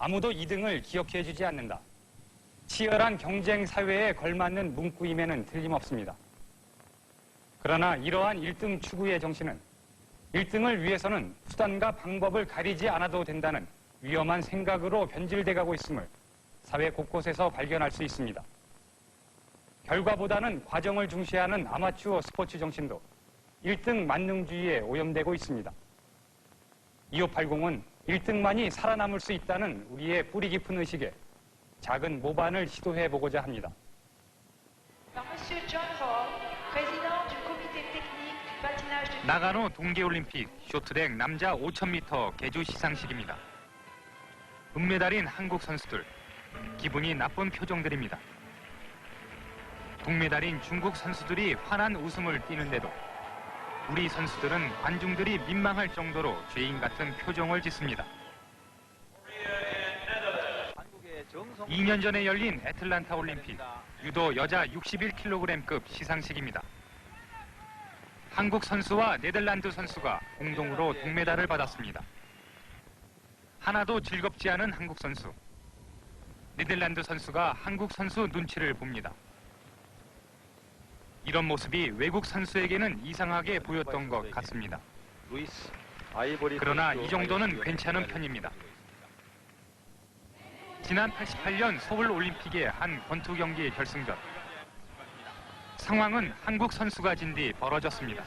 아무도 2등을 기억해주지 않는다. 치열한 경쟁 사회에 걸맞는 문구임에는 틀림없습니다. 그러나 이러한 1등 추구의 정신은 1등을 위해서는 수단과 방법을 가리지 않아도 된다는 위험한 생각으로 변질돼 가고 있음을 사회 곳곳에서 발견할 수 있습니다. 결과보다는 과정을 중시하는 아마추어 스포츠 정신도 1등 만능주의에 오염되고 있습니다. 2580은 1등만이 살아남을 수 있다는 우리의 뿌리 깊은 의식에 작은 모반을 시도해보고자 합니다. 나가노 동계올림픽 쇼트랙 남자 5000m 계주 시상식입니다. 은메달인 한국 선수들, 기분이 나쁜 표정들입니다. 동메달인 중국 선수들이 환한 웃음을 띠는데도 우리 선수들은 관중들이 민망할 정도로 죄인 같은 표정을 짓습니다. 2년 전에 열린 애틀란타 올림픽 유도 여자 61kg급 시상식입니다. 한국 선수와 네덜란드 선수가 공동으로 동메달을 받았습니다. 하나도 즐겁지 않은 한국 선수. 네덜란드 선수가 한국 선수 눈치를 봅니다. 이런 모습이 외국 선수에게는 이상하게 보였던 것 같습니다. 그러나 이 정도는 괜찮은 편입니다. 지난 88년 서울 올림픽의 한 권투 경기 결승전. 상황은 한국 선수가 진 뒤 벌어졌습니다.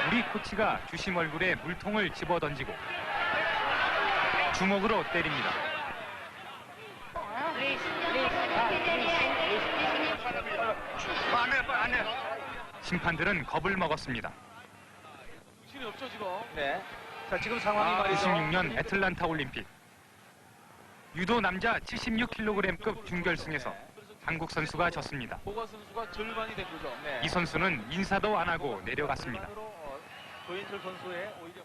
우리 코치가 주심 얼굴에 물통을 집어던지고 주먹으로 때립니다. 심판들은 겁을 먹었습니다. 네. 자, 지금 상황이 말이죠. 96년 애틀란타 올림픽 유도 남자 76kg급 준결승에서 한국 선수가 졌습니다. 보가 선수가 절반이 된 거죠. 네. 이 선수는 인사도 안 하고 내려갔습니다. 조인철 선수의 오히려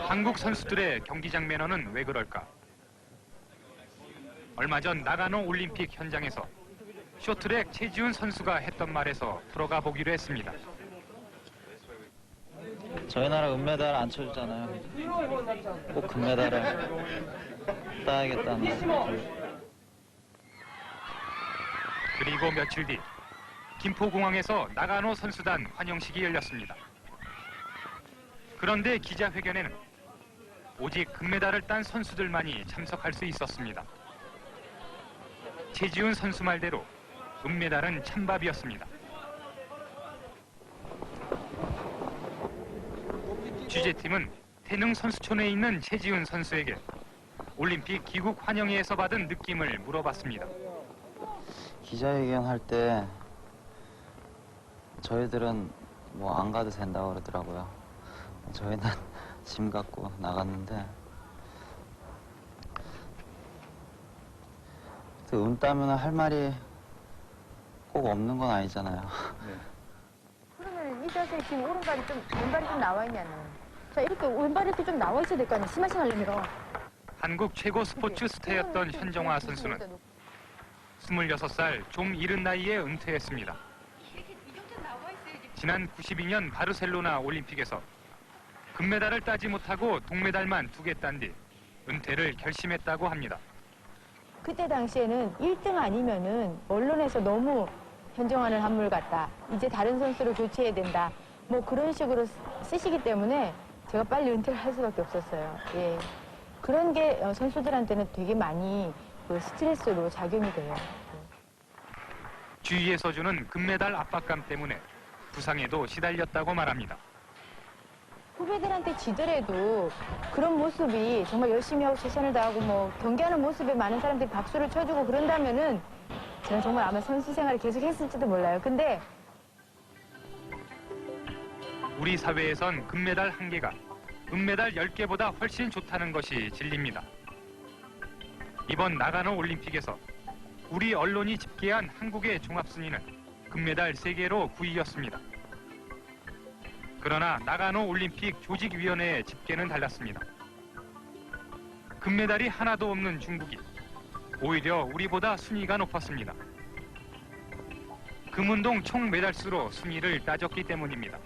한국 선수들의 경기장 매너는 왜 그럴까? 얼마 전 나가노 올림픽 현장에서 쇼트랙 최지훈 선수가 했던 말에서 풀어가 보기로 했습니다. 저희 나라 은메달 안 쳐주잖아요. 꼭 금메달을 따야겠다는. 그리고 며칠 뒤 김포공항에서 나가노 선수단 환영식이 열렸습니다. 그런데 기자회견에는 오직 금메달을 딴 선수들만이 참석할 수 있었습니다. 최지훈 선수 말대로 은메달은 찬밥이었습니다. 취재팀은 태릉 선수촌에 있는 최지훈 선수에게 올림픽 귀국 환영회에서 받은 느낌을 물어봤습니다. 기자회견 할 때 저희들은 뭐 안 가도 된다고 그러더라고요. 저희는 짐 갖고 나갔는데 따면 할 말이 꼭 없는 건 아니잖아요. 네. 그러면 이 자세 지금 오른발이 왼발이 좀 나와 있냐는. 자, 이렇게 왼발이 이렇게 좀 나와 있어야 될 거 아니에요. 스마싱 하려면. 한국 최고 스포츠 스타였던 현정화 선수는 26살 좀 이른 나이에 은퇴했습니다. 지난 92년 바르셀로나 올림픽에서 금메달을 따지 못하고 동메달만 2개 딴 뒤 은퇴를 결심했다고 합니다. 그때 당시에는 1등 아니면은 언론에서 너무 현정화는 한물 같다. 이제 다른 선수로 교체해야 된다. 뭐 그런 식으로 쓰시기 때문에 제가 빨리 은퇴를 할 수밖에 없었어요. 예. 그런 게 선수들한테는 되게 많이 그 스트레스로 작용이 돼요. 주위에서 주는 금메달 압박감 때문에 부상에도 시달렸다고 말합니다. 후배들한테 지더라도 그런 모습이 정말 열심히 하고 최선을 다하고 뭐 경기하는 모습에 많은 사람들이 박수를 쳐주고 그런다면은 저는 정말 아마 선수 생활을 계속 했을지도 몰라요. 근데 우리 사회에선 금메달 1개가 은메달 10개보다 훨씬 좋다는 것이 진리입니다. 이번 나가노 올림픽에서 우리 언론이 집계한 한국의 종합순위는 금메달 3개로 9위였습니다. 그러나 나가노 올림픽 조직위원회의 집계는 달랐습니다. 금메달이 하나도 없는 중국이 오히려 우리보다 순위가 높았습니다. 금운동 총 메달수로 순위를 따졌기 때문입니다.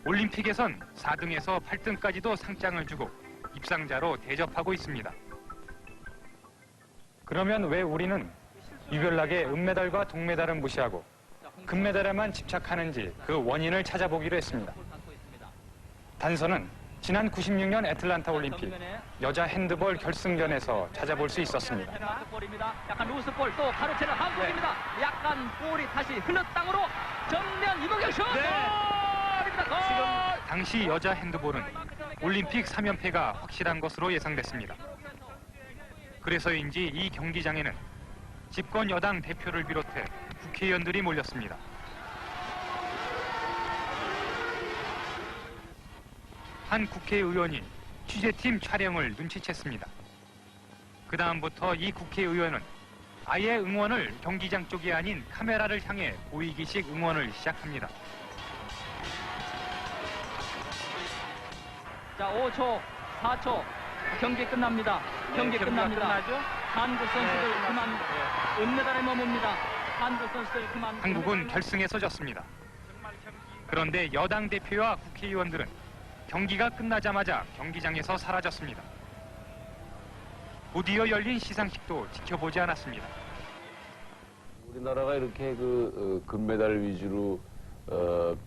올림픽에선 4등에서 8등까지도 상장을 주고 입상자로 대접하고 있습니다. 그러면 왜 우리는 유별나게 은메달과 동메달은 무시하고 금메달에만 집착하는지 그 원인을 찾아보기로 했습니다. 단서는 지난 96년 애틀란타 올림픽 여자 핸드볼 결승전에서 찾아볼 수 있었습니다. 볼입니다. 약간 루스볼 또 가로채는 한국입니다. 약간 볼이 다시 흘러 땅으로 정면 이동경 슛! 골입니다. 골! 당시 여자 핸드볼은 올림픽 3연패가 확실한 것으로 예상됐습니다. 그래서인지 이 경기장에는 집권 여당 대표를 비롯해 국회의원들이 몰렸습니다. 한 국회의원이 취재팀 촬영을 눈치챘습니다. 그 다음부터 이 국회의원은 아예 응원을 경기장 쪽이 아닌 카메라를 향해 보이기식 응원을 시작합니다. 자, 5초, 4초. 경기 끝납니다. 경기 끝납니다. 한국 선수들 그만 은메달에 머뭅니다. 한국 선수들 그만. 한국은 결승에서 졌습니다. 그런데 여당 대표와 국회의원들은 경기가 끝나자마자 경기장에서 사라졌습니다. 곧이어 열린 시상식도 지켜보지 않았습니다. 우리나라가 이렇게 금메달 위주로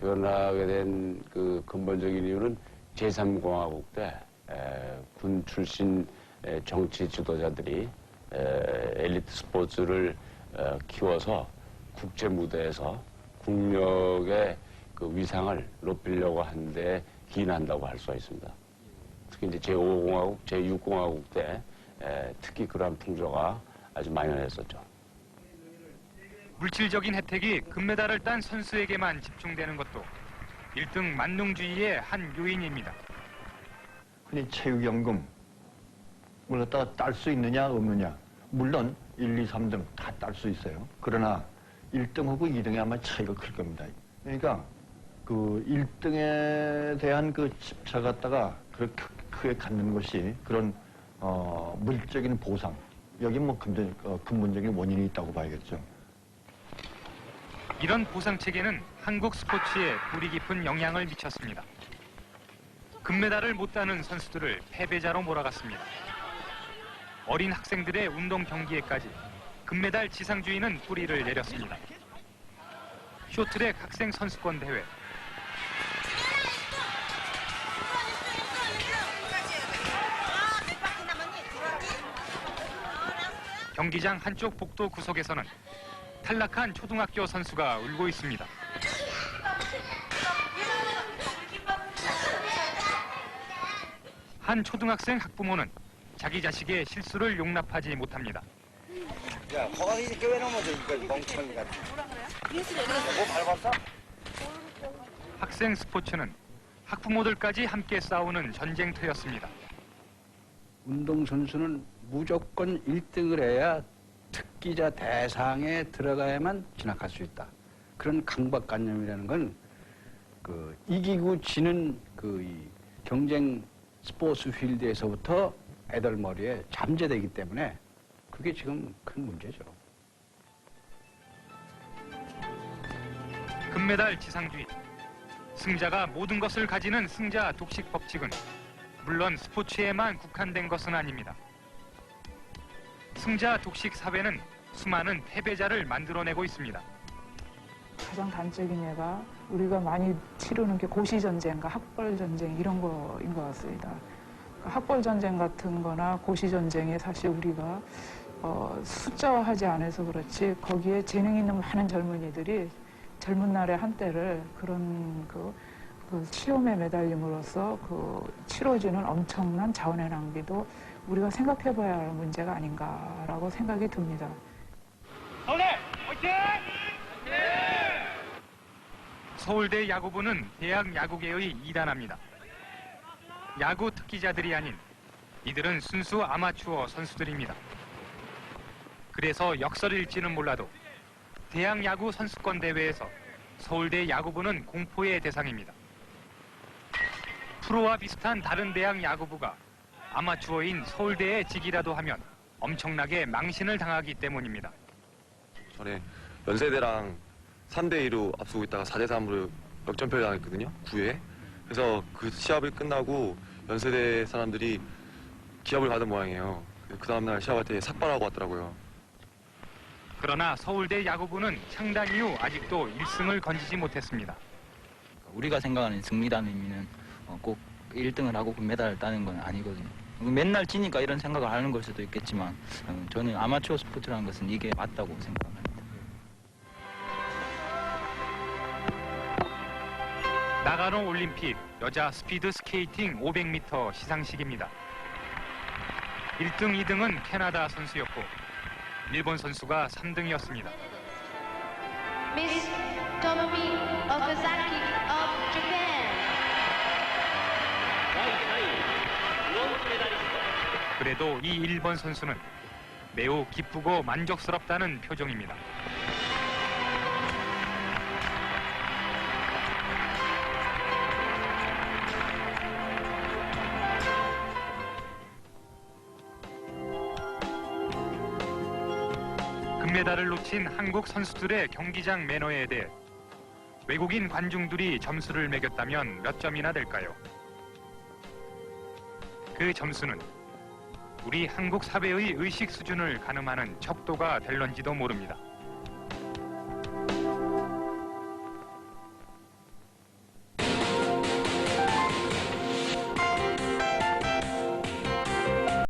변하게 된 그 근본적인 이유는 제3공화국 때 군 출신 정치 지도자들이 엘리트 스포츠를 키워서 국제 무대에서 국력의 그 위상을 높이려고 하는데 기인한다고 할 수가 있습니다. 특히 이제 제5공화국, 제6공화국 때 특히 그러한 풍조가 아주 만연했었죠. 물질적인 혜택이 금메달을 딴 선수에게만 집중되는 것도 1등 만능주의의 한 요인입니다. 흔히 체육연금을 갖다가 딸 수 있느냐 없느냐. 물론 1, 2, 3등 다 딸 수 있어요. 그러나 1등하고 2등이 아마 차이가 클 겁니다. 그러니까 그 1등에 대한 그 집착 갖다가 그렇게 크게 갖는 것이 그런 물질적인 보상, 여기 뭐 근본적인 원인이 있다고 봐야겠죠. 이런 보상 체계는 한국 스포츠에 뿌리 깊은 영향을 미쳤습니다. 금메달을 못 따는 선수들을 패배자로 몰아갔습니다. 어린 학생들의 운동 경기에까지 금메달 지상주의는 뿌리를 내렸습니다. 쇼트랙 학생 선수권 대회, 경기장 한쪽 복도 구석에서는 탈락한 초등학교 선수가 울고 있습니다. 한 초등학생 학부모는 자기 자식의 실수를 용납하지 못합니다. 야, 거기 이렇게 왜 넘어져, 이거 멍청이 같은. 뭐 밟았어? 학생 스포츠는 학부모들까지 함께 싸우는 전쟁터였습니다. 운동선수는 무조건 1등을 해야 특기자 대상에 들어가야만 진학할 수 있다. 그런 강박관념이라는 건 이기고 지는 이 경쟁 스포츠 필드에서부터 애들 머리에 잠재되기 때문에 그게 지금 큰 문제죠. 금메달 지상주의, 승자가 모든 것을 가지는 승자 독식 법칙은 물론 스포츠에만 국한된 것은 아닙니다. 승자 독식 사회는 수많은 패배자를 만들어내고 있습니다. 가장 단적인 예가 우리가 많이 치르는 게 고시전쟁과 학벌전쟁 이런 거인 것 같습니다. 학벌전쟁 같은 거나 고시전쟁에 사실 우리가 숫자화하지 않아서 그렇지 거기에 재능 있는 많은 젊은이들이 젊은 날의 한때를 그런 그 시험에 매달림으로써 치러지는 엄청난 자원의 낭비도 우리가 생각해 봐야 할 문제가 아닌가라고 생각이 듭니다. 서울대 야구부는 대학 야구계의 2단합니다. 야구 특기자들이 아닌 이들은 순수 아마추어 선수들입니다. 그래서 역설일지는 몰라도 대학 야구 선수권 대회에서 서울대 야구부는 공포의 대상입니다. 프로와 비슷한 다른 대학 야구부가 아마추어인 서울대에 지기라도 하면 엄청나게 망신을 당하기 때문입니다. 전에 연세대랑 3대2로 앞서고 있다가 4대3으로 역전패를 당했거든요. 9회. 그래서 그 시합이 끝나고 연세대 사람들이 기합을 받은 모양이에요. 그 다음날 시합할 때 삭발하고 왔더라고요. 그러나 서울대 야구부는 창단 이후 아직도 1승을 건지지 못했습니다. 우리가 생각하는 승리라는 의미는 꼭 1등을 하고 금메달을 따는 건 아니거든요. 맨날 지니까 이런 생각을 하는 걸 수도 있겠지만 저는 아마추어 스포츠라는 것은 이게 맞다고 생각합니다. 나가노 올림픽 여자 스피드 스케이팅 500m 시상식입니다. 1등, 2등은 캐나다 선수였고 일본 선수가 3등이었습니다. Miss Tomomi Okazaki of Japan. 그래도 이 일본 선수는 매우 기쁘고 만족스럽다는 표정입니다. 금메달을 놓친 한국 선수들의 경기장 매너에 대해 외국인 관중들이 점수를 매겼다면 몇 점이나 될까요? 그 점수는 우리 한국 사회의 의식 수준을 가늠하는 척도가 될런지도 모릅니다.